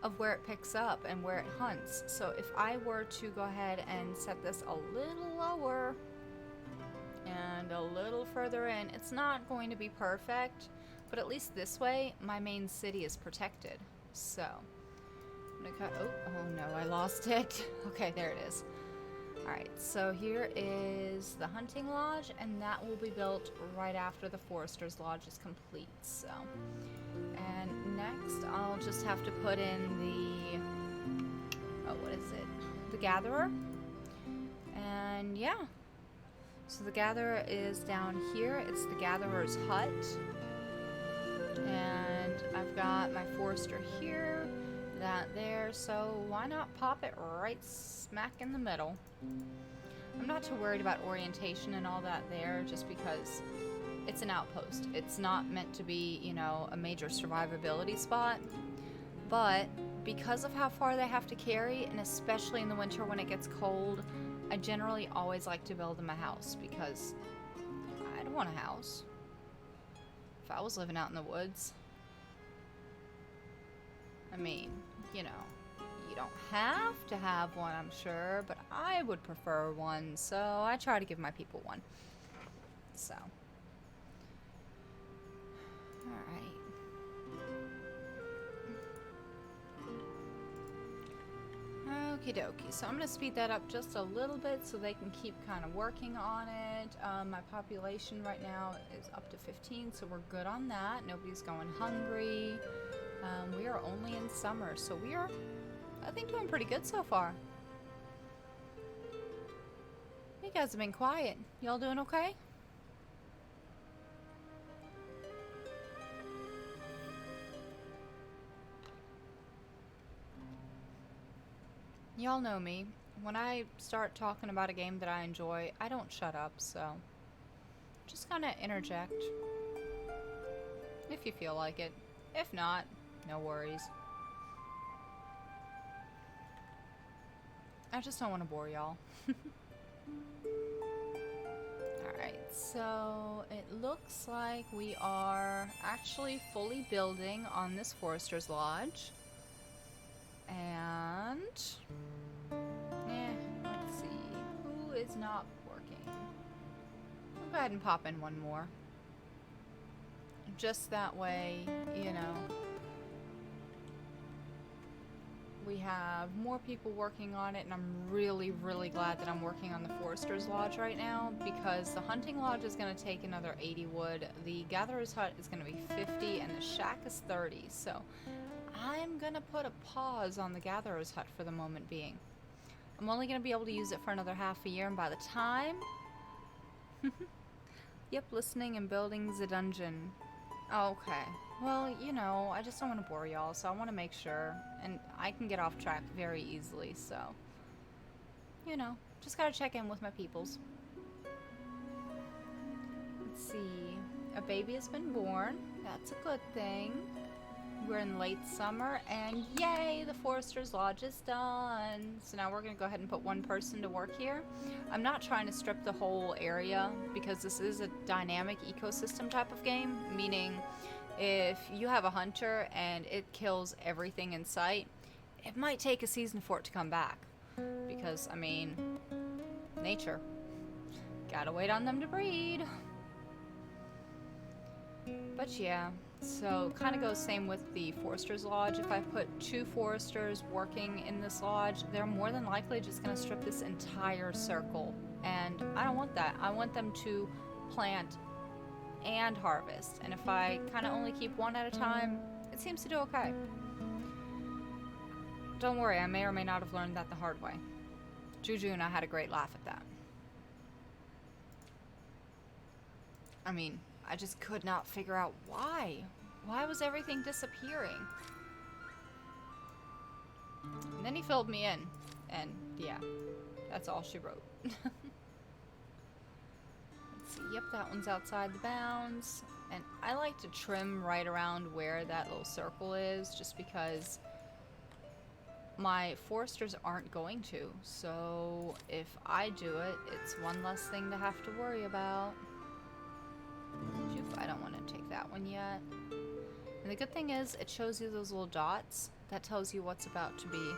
of where it picks up and where it hunts. So if I were to go ahead and set this a little lower and a little further in, it's not going to be perfect, but at least this way my main city is protected. So I'm gonna cut, oh no, I lost it. Okay, there it is. Alright, so here is the hunting lodge, and that will be built right after the forester's lodge is complete. So, and next I'll just have to put in the, what is it? The gatherer. And yeah. So the gatherer is down here. It's the gatherer's hut. And I've got my forester here, that there, so why not pop it right smack in the middle? I'm not too worried about orientation and all that there, just because it's an outpost. It's not meant to be, you know, a major survivability spot, but because of how far they have to carry, and especially in the winter when it gets cold, I generally always like to build them a house, because I don't want a house. If I was living out in the woods, I mean, you know, you don't have to have one, I'm sure, but I would prefer one, so I try to give my people one. So, alright. Okie dokie, so I'm going to speed that up just a little bit so they can keep kind of working on it. My population right now is up to 15, so we're good on that. Nobody's going hungry. We are only in summer, so we are, I think, doing pretty good so far. You guys have been quiet. Y'all doing okay? Y'all know me. When I start talking about a game that I enjoy, I don't shut up, so just kind of interject if you feel like it. If not, no worries. I just don't want to bore y'all. Alright, so it looks like we are actually fully building on this Forester's Lodge. And let's see, who is not working? I'll go ahead and pop in one more. Just that way, you know, we have more people working on it, and I'm really, really glad that I'm working on the Forester's Lodge right now, because the Hunting Lodge is going to take another 80 wood, the Gatherer's Hut is going to be 50, and the Shack is 30, so I'm going to put a pause on the Gatherer's Hut for the moment being. I'm only going to be able to use it for another half a year, and by the time... Yep, listening and building the dungeon. Okay. Well, you know, I just don't want to bore y'all, so I want to make sure. And I can get off track very easily, so... You know, just gotta check in with my peoples. Let's see. A baby has been born. That's a good thing. We're in late summer, and yay, the Forester's Lodge is done. So now we're going to go ahead and put one person to work here. I'm not trying to strip the whole area, because this is a dynamic ecosystem type of game, meaning if you have a hunter and it kills everything in sight, it might take a season for it to come back. Because, I mean, nature. Gotta wait on them to breed. But yeah. So, kind of goes same with the Forester's Lodge. If I put 2 foresters working in this lodge, they're more than likely just going to strip this entire circle. And I don't want that. I want them to plant and harvest. And if I kind of only keep one at a time, it seems to do okay. Don't worry, I may or may not have learned that the hard way. Juju and I had a great laugh at that. I mean... I just could not figure out why. Why was everything disappearing? And then he filled me in. And yeah, that's all she wrote. Let's see. Yep, that one's outside the bounds. And I like to trim right around where that little circle is, just because my foresters aren't going to, so if I do it, it's one less thing to have to worry about. I don't want to take that one yet. And the good thing is, it shows you those little dots. That tells you what's about to be.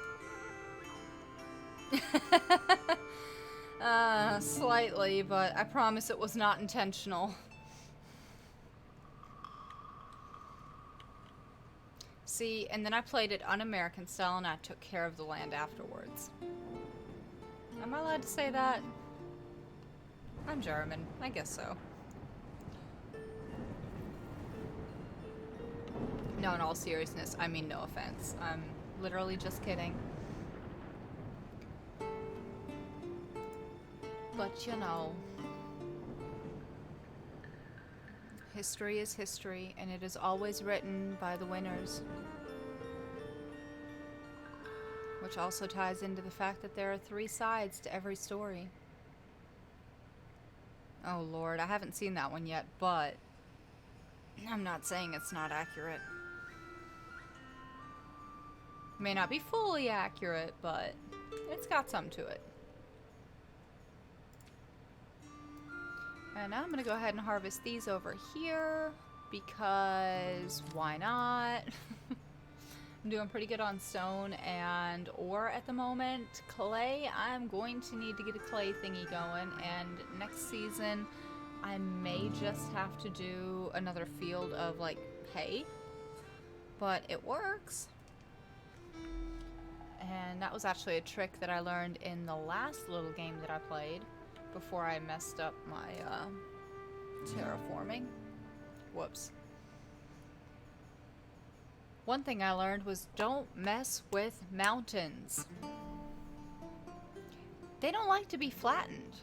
Slightly, but I promise it was not intentional. See, and then I played it un-American style and I took care of the land afterwards. Am I allowed to say that? I'm German. I guess so. No, in all seriousness, I mean no offense. I'm literally just kidding. But you know, history is history, and it is always written by the winners. Which also ties into the fact that there are 3 sides to every story. Oh Lord, I haven't seen that one yet, but I'm not saying it's not accurate. May not be fully accurate, but it's got some to it. And now I'm going to go ahead and harvest these over here, because why not? I'm doing pretty good on stone and ore at the moment. Clay, I'm going to need to get a clay thingy going, and next season I may just have to do another field of like hay, but it works. And that was actually a trick that I learned in the last little game that I played before I messed up my terraforming. Whoops. One thing I learned was don't mess with mountains. They don't like to be flattened.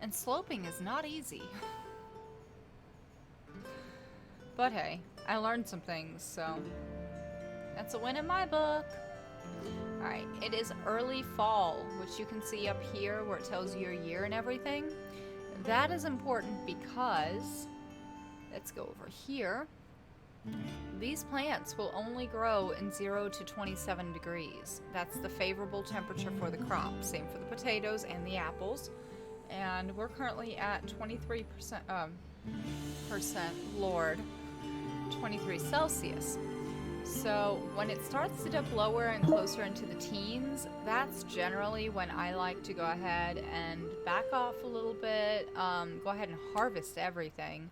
And sloping is not easy. But hey, I learned some things, so that's a win in my book. Alright, it is early fall, which you can see up here where it tells you your year and everything. That is important because, let's go over here. These plants will only grow in 0 to 27 degrees. That's the favorable temperature for the crop. Same for the potatoes and the apples. And we're currently at 23%, Lord, 23 Celsius. So when it starts to dip lower and closer into the teens, that's generally when I like to go ahead and back off a little bit, go ahead and harvest everything.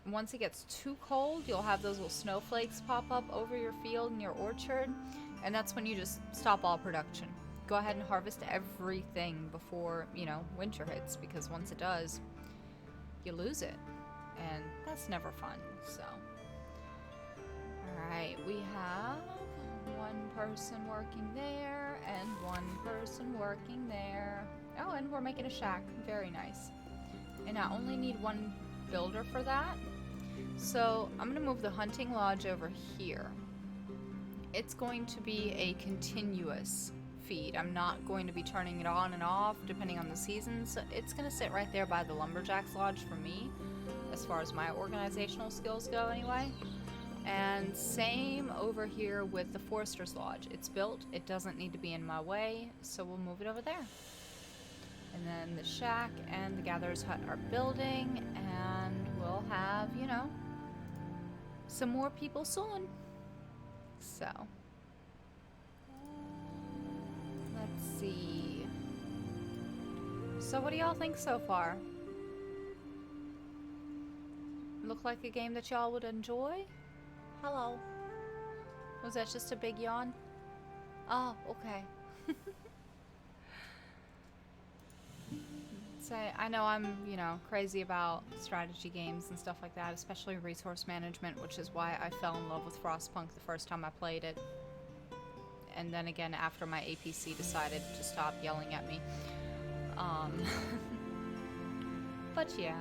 Once it gets too cold, you'll have those little snowflakes pop up over your field and your orchard, and that's when you just stop all production. Go ahead and harvest everything before, you know, winter hits, because once it does, you lose it, and that's never fun, so. Alright, we have one person working there, and one person working there. Oh, and we're making a shack. Very nice. And I only need one builder for that. So I'm going to move the hunting lodge over here. It's going to be a continuous feed. I'm not going to be turning it on and off depending on the season. So it's going to sit right there by the lumberjack's lodge for me, as far as my organizational skills go anyway. And same over here with the forester's lodge. It's built. It doesn't need to be in my way, so we'll move it over there. And then the shack and the gatherer's hut are building, and we'll have, you know, some more people soon. So, let's see. So what do y'all think so far? Look like a game that y'all would enjoy? Hello. Was that just a big yawn? Oh, okay. I know I'm, you know, crazy about strategy games and stuff like that, especially resource management, which is why I fell in love with Frostpunk the first time I played it. And then again, after my APC decided to stop yelling at me. But yeah.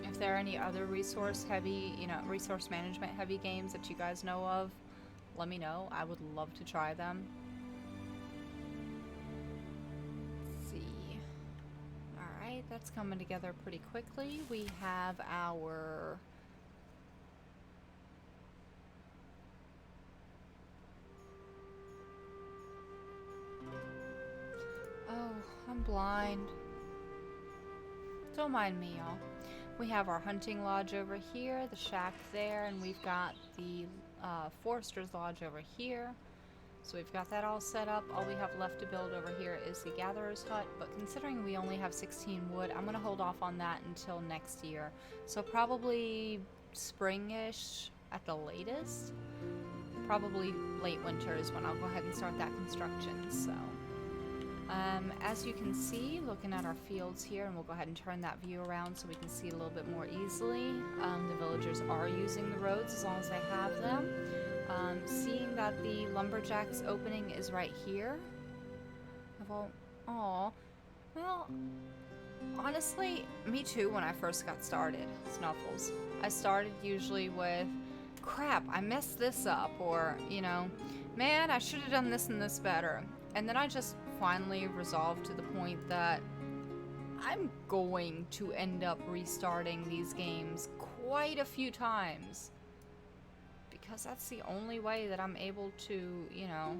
If there are any other resource management heavy games that you guys know of, let me know. I would love to try them. That's coming together pretty quickly. We have our Oh, I'm blind. Don't mind me, y'all. We have our hunting lodge over here, the shack there, and we've got the forester's lodge over here. So we've got that all set up. All we have left to build over here is the gatherer's hut, but considering we only have 16 wood, I'm going to hold off on that until next year. So probably spring-ish at the latest. Probably late winter is when I'll go ahead and start that construction. So as you can see, looking at our fields here, and we'll go ahead and turn that view around so we can see a little bit more easily. The villagers are using the roads as long as they have them. Seeing that the lumberjacks opening is right here. Aw. Well, honestly, me too when I first got started, Snuffles. I started usually with, crap, I messed this up, or, you know, man, I should have done this and this better. And then I just finally resolved to the point that I'm going to end up restarting these games quite a few times. Because that's the only way that I'm able to, you know,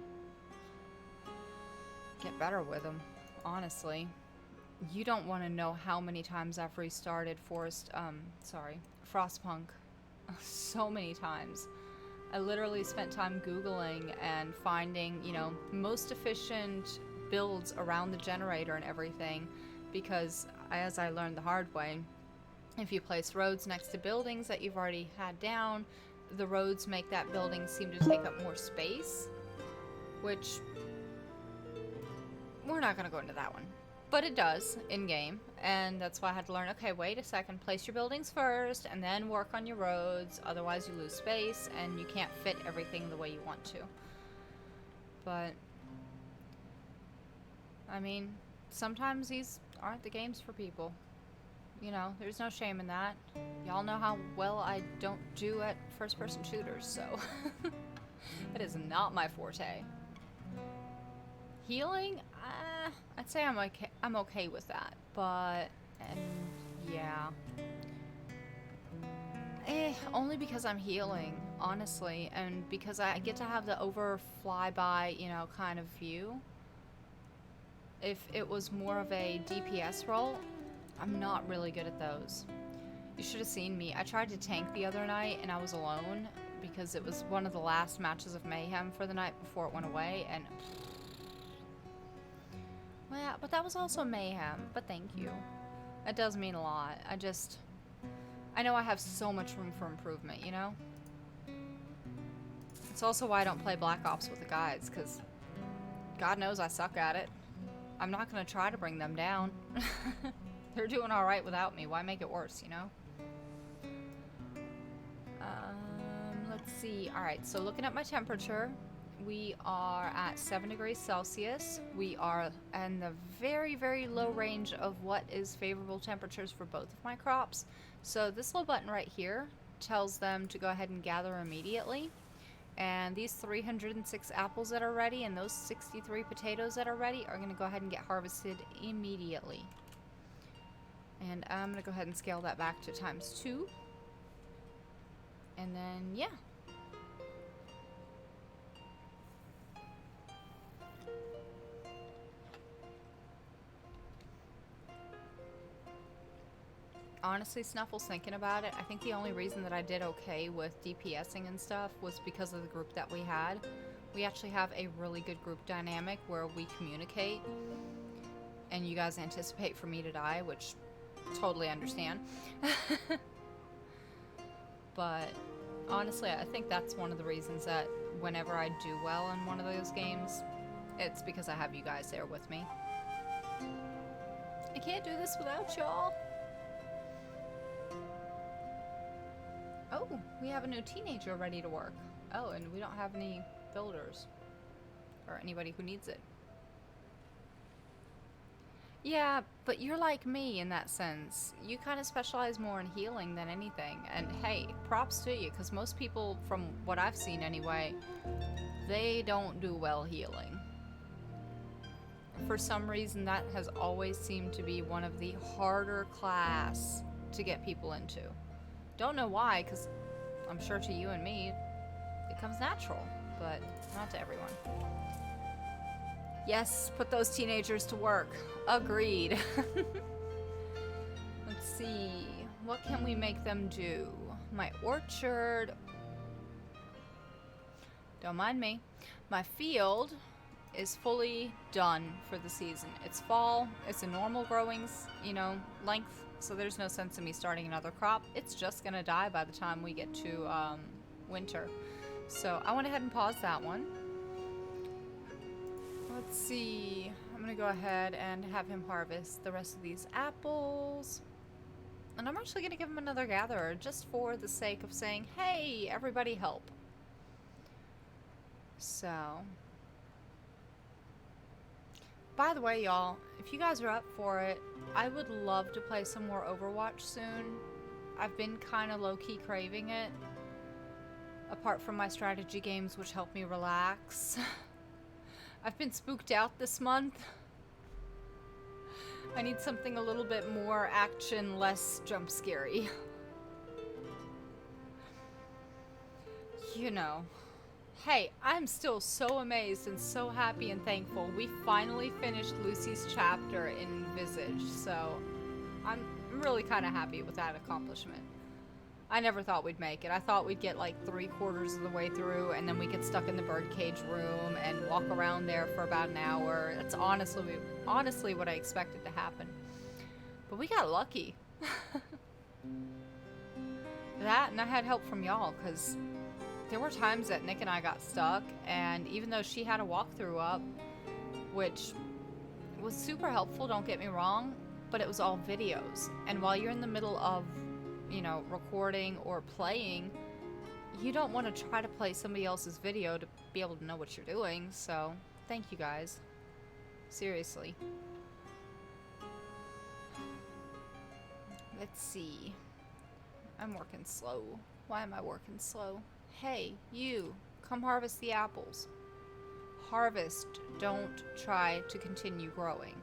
get better with them, honestly. You don't want to know how many times I've restarted Frostpunk. So many times. I literally spent time Googling and finding, you know, most efficient builds around the generator and everything, because as I learned the hard way, if you place roads next to buildings that you've already had down, the roads make that building seem to take up more space, which we're not going to go into that one. But it does in-game, and that's why I had to learn, okay, wait a second, place your buildings first, and then work on your roads, otherwise you lose space, and you can't fit everything the way you want to. But, I mean, sometimes these aren't the games for people. You know, there's no shame in that. Y'all know how well I don't do at first-person shooters, so that is not my forte. Healing, I'd say I'm okay with that, but yeah, only because I'm healing, honestly, and because I get to have the over flyby, you know, kind of view. If it was more of a DPS role, I'm not really good at those. You should have seen me. I tried to tank the other night and I was alone because it was one of the last matches of Mayhem for the night before it went away, and well, but that was also Mayhem, but thank you. That does mean a lot. I know I have so much room for improvement, you know? It's also why I don't play Black Ops with the guys, because God knows I suck at it. I'm not going to try to bring them down. They're doing alright without me. Why make it worse, you know? Let's see. Alright, so looking at my temperature, we are at 7 degrees Celsius. We are in the very, very low range of what is favorable temperatures for both of my crops. So this little button right here tells them to go ahead and gather immediately. And these 306 apples that are ready and those 63 potatoes that are ready are going to go ahead and get harvested immediately. And I'm going to go ahead and scale that back to ×2. And then, yeah. Honestly, Snuffles, thinking about it, I think the only reason that I did okay with DPSing and stuff was because of the group that we had. We actually have a really good group dynamic where we communicate, and you guys anticipate for me to die, which totally understand. But honestly, I think that's one of the reasons that whenever I do well in one of those games, it's because I have you guys there with me. I can't do this without y'all. Oh, we have a new teenager ready to work. Oh, and we don't have any builders. Or anybody who needs it. Yeah, but you're like me in that sense. You kind of specialize more in healing than anything. And hey, props to you, because most people, from what I've seen anyway, they don't do well healing. For some reason, that has always seemed to be one of the harder class to get people into. Don't know why, because I'm sure to you and me, it comes natural, but not to everyone. Yes, put those teenagers to work. Agreed. Let's see. What can we make them do? My orchard. Don't mind me. My field is fully done for the season. It's fall. It's a normal growing, length. So there's no sense in me starting another crop. It's just gonna die by the time we get to winter. So I went ahead and paused that one. Let's see. I'm gonna go ahead and have him harvest the rest of these apples. And I'm actually gonna give him another gatherer just for the sake of saying, hey, everybody help. So, by the way, y'all, if you guys are up for it, I would love to play some more Overwatch soon. I've been kind of low-key craving it. Apart from my strategy games, which help me relax. I've been spooked out this month. I need something a little bit more action, less jump scary. You know. Hey, I'm still so amazed and so happy and thankful. We finally finished Lucy's chapter in Visage, so I'm really kind of happy with that accomplishment. I never thought we'd make it. I thought we'd get like 3/4 of the way through and then we get stuck in the birdcage room and walk around there for about an hour. That's honestly what I expected to happen. But we got lucky. That, and I had help from y'all, because there were times that Nick and I got stuck, and even though she had a walkthrough up, which was super helpful, don't get me wrong, but it was all videos. And while you're in the middle of, recording or playing, you don't want to try to play somebody else's video to be able to know what you're doing, so thank you guys. Seriously. Let's see. I'm working slow. Why am I working slow? Hey, you, come harvest the apples. Harvest, don't try to continue growing.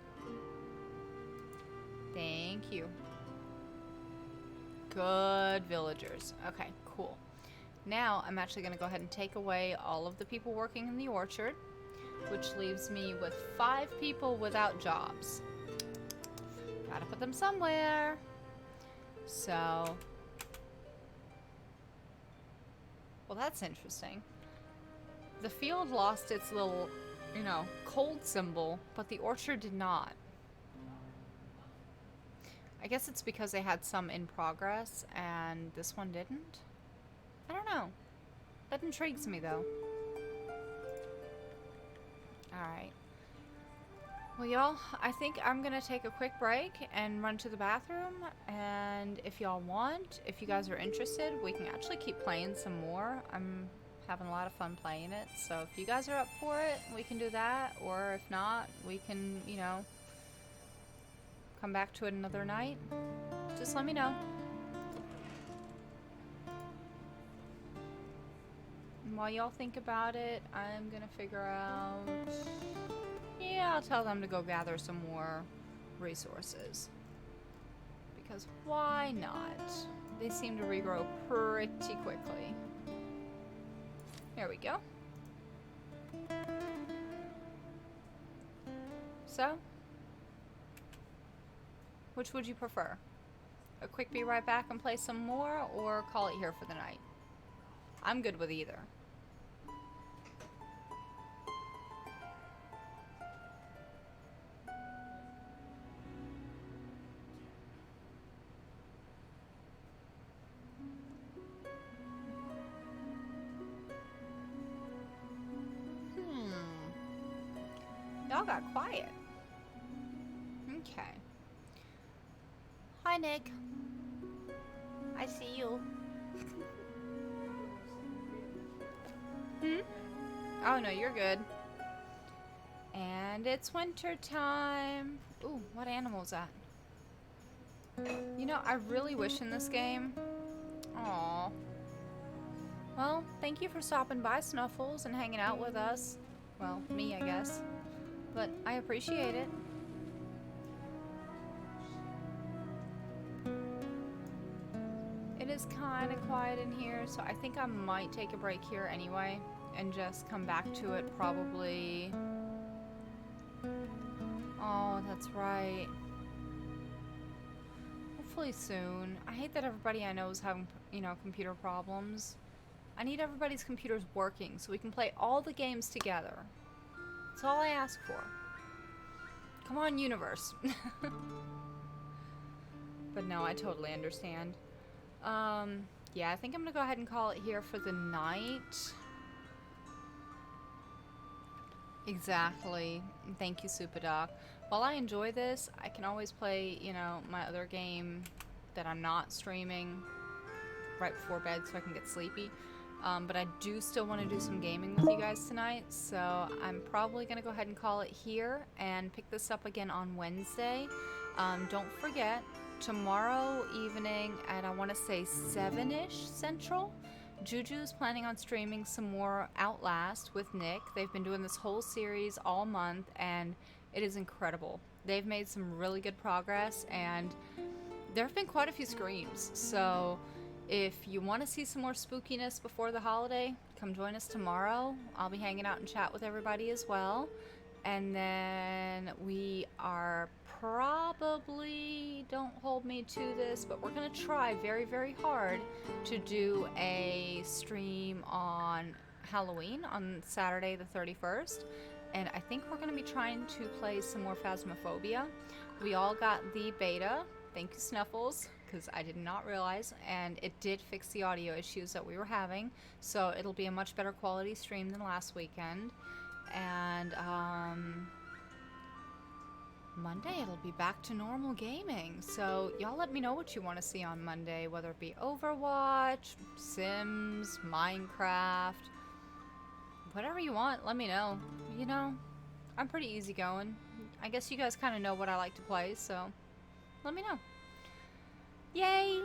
Thank you. Good villagers. Okay, cool. Now I'm actually going to go ahead and take away all of the people working in the orchard, which leaves me with 5 people without jobs. Gotta put them somewhere. So, well, that's interesting. The field lost its little, cold symbol, but the orchard did not. I guess it's because they had some in progress and this one didn't. I don't know. That intrigues me, though. Alright. Well, y'all, I think I'm gonna take a quick break and run to the bathroom, and if y'all want, if you guys are interested, we can actually keep playing some more. I'm having a lot of fun playing it, so if you guys are up for it, we can do that, or if not, we can, come back to it another night. Just let me know. And while y'all think about it, I'm gonna figure out... Yeah, I'll tell them to go gather some more resources. Because why not? They seem to regrow pretty quickly. There we go. So, which would you prefer? A quick be right back and play some more, or call it here for the night? I'm good with either. Y'all got quiet. Okay. Hi, Nick. I see you. Oh, no, you're good. And it's winter time. Ooh, what animal is that? I really wish in this game... Aw. Well, thank you for stopping by, Snuffles, and hanging out with us. Well, me, I guess. But I appreciate it. It is kind of quiet in here, so I think I might take a break here anyway and just come back to it probably that's right. Hopefully soon. I hate that everybody I know is having, you know, computer problems. I need everybody's computers working so we can play all the games together. That's all I ask for. Come on, universe. But no, I totally understand. Yeah, I think I'm gonna go ahead and call it here for the night. Exactly. Thank you, Superdoc. While I enjoy this, I can always play, you know, my other game that I'm not streaming right before bed so I can get sleepy. But I do still want to do some gaming with you guys tonight, so I'm probably going to go ahead and call it here and pick this up again on Wednesday. Don't forget, tomorrow evening at, I want to say 7-ish Central, Juju's planning on streaming some more Outlast with Nick. They've been doing this whole series all month, and it is incredible. They've made some really good progress, and there have been quite a few screams, so if you want to see some more spookiness before the holiday, come join us tomorrow. I'll be hanging out and chat with everybody as well. And then we are probably, don't hold me to this, but we're going to try very, very hard to do a stream on Halloween on Saturday the 31st. And I think we're going to be trying to play some more Phasmophobia. We all got the beta. Thank you, Snuffles, because I did not realize, and it did fix the audio issues that we were having, so it'll be a much better quality stream than last weekend. And Monday it'll be back to normal gaming, so y'all let me know what you want to see on Monday, whether it be Overwatch, Sims, Minecraft, whatever you want. Let me know. You know, I'm pretty easygoing. I guess you guys kind of know what I like to play, so let me know. Yay!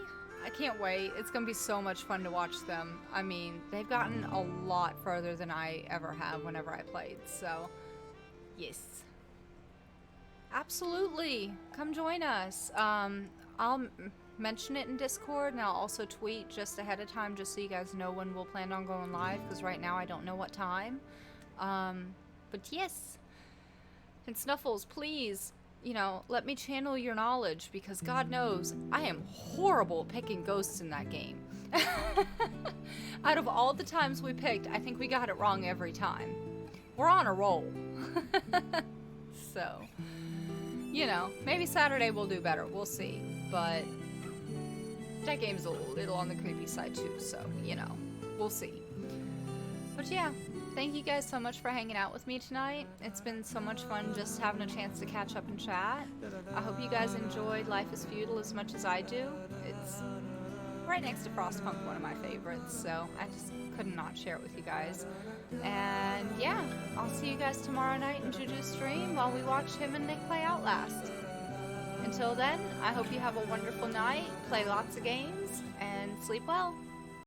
I can't wait. It's gonna be so much fun to watch them. I mean, they've gotten a lot further than I ever have whenever I played, so yes. Absolutely! Come join us. I'll mention it in Discord, and I'll also tweet just ahead of time just so you guys know when we'll plan on going live, because right now I don't know what time. But yes. And Snuffles, please, you know, let me channel your knowledge, because God knows I am horrible at picking ghosts in that game. Out of all the times we picked, I think we got it wrong every time. We're on a roll. So, you know, maybe Saturday we'll do better. We'll see. But that game's a little on the creepy side too, so, you know, we'll see. But yeah. Thank you guys so much for hanging out with me tonight. It's been so much fun just having a chance to catch up and chat. I hope you guys enjoyed Life is Feudal as much as I do. It's right next to Frostpunk, one of my favorites, so I just couldn't not share it with you guys. And yeah, I'll see you guys tomorrow night in Juju's stream while we watch him and Nick play Outlast. Until then, I hope you have a wonderful night, play lots of games, and sleep well.